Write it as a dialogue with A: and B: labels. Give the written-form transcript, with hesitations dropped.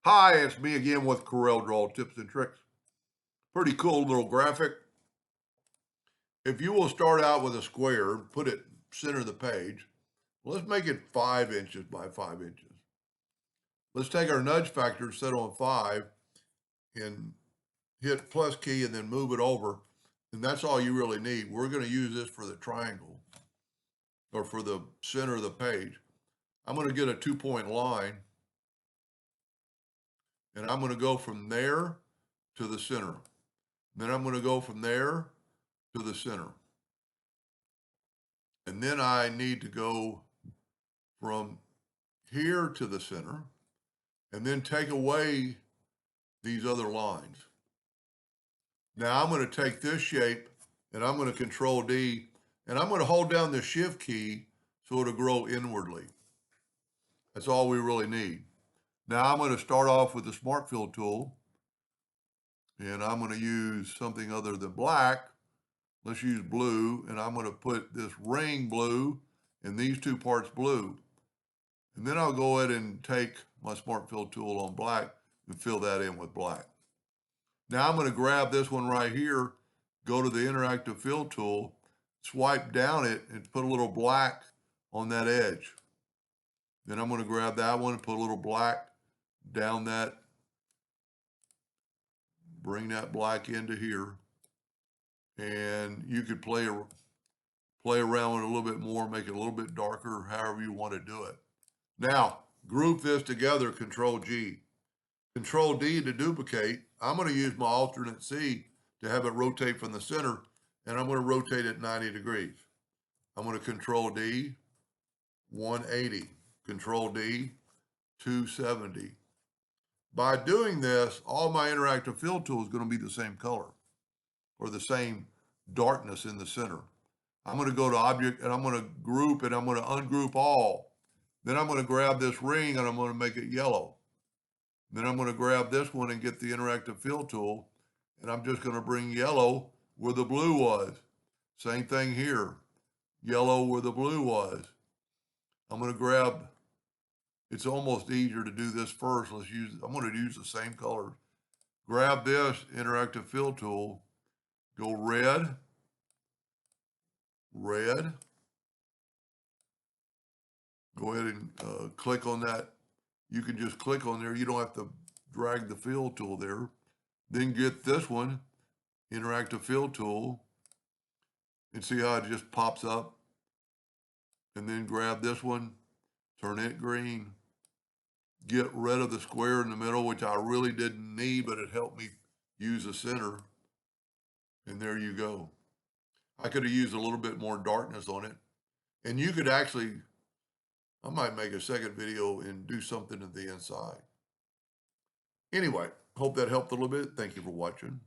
A: Hi, it's me again with Corel Draw Tips and Tricks. Pretty cool little graphic. If you will start out with a square, put it center of the page. Let's make it 5 inches by 5 inches. Let's take our nudge factor, set on 5, and hit plus key and then move it over. And that's all you really need. We're going to use this for the triangle or for the center of the page. I'm going to get a 2-point line and I'm going to go from there to the center. Then I'm going to go from there to the center. And then I need to go from here to the center and then take away these other lines. Now I'm going to take this shape and I'm going to Control D and I'm going to hold down the Shift key so it'll grow inwardly. That's all we really need. Now I'm going to start off with the Smart Fill tool and I'm going to use something other than black. Let's use blue, and I'm going to put this ring blue and these two parts blue. And then I'll go ahead and take my Smart Fill tool on black and fill that in with black. Now I'm going to grab this one right here, go to the Interactive Fill tool, swipe down it, and put a little black on that edge. Then I'm going to grab that one and put a little black down that, bring that black into here. And you could play around with it a little bit more, make it a little bit darker, however you want to do it. Now, group this together, Control G. Control D to duplicate. I'm going to use my alternate C to have it rotate from the center, and I'm going to rotate it 90 degrees. I'm going to Control D, 180. Control D, 270. By doing this, all my interactive fill tool is going to be the same color or the same darkness in the center. I'm going to go to Object and I'm going to group and I'm going to ungroup all. Then I'm going to grab this ring and I'm going to make it yellow. Then I'm going to grab this one and get the Interactive Fill tool and I'm just going to bring yellow where the blue was. Same thing here, yellow where the blue was. I'm going to grab, it's almost easier to do this first. I'm going to use the same color. Grab this Interactive Fill tool, go red, red. Go ahead and click on that. You can just click on there. You don't have to drag the fill tool there. Then get this one, Interactive Fill tool, and see how it just pops up. And then grab this one, turn it green. Get rid of the square in the middle, which I really didn't need, but it helped me use the center. And there you go. I could have used a little bit more darkness on it. And you could actually, I might make a second video and do something to the inside. Anyway, hope that helped a little bit. Thank you for watching.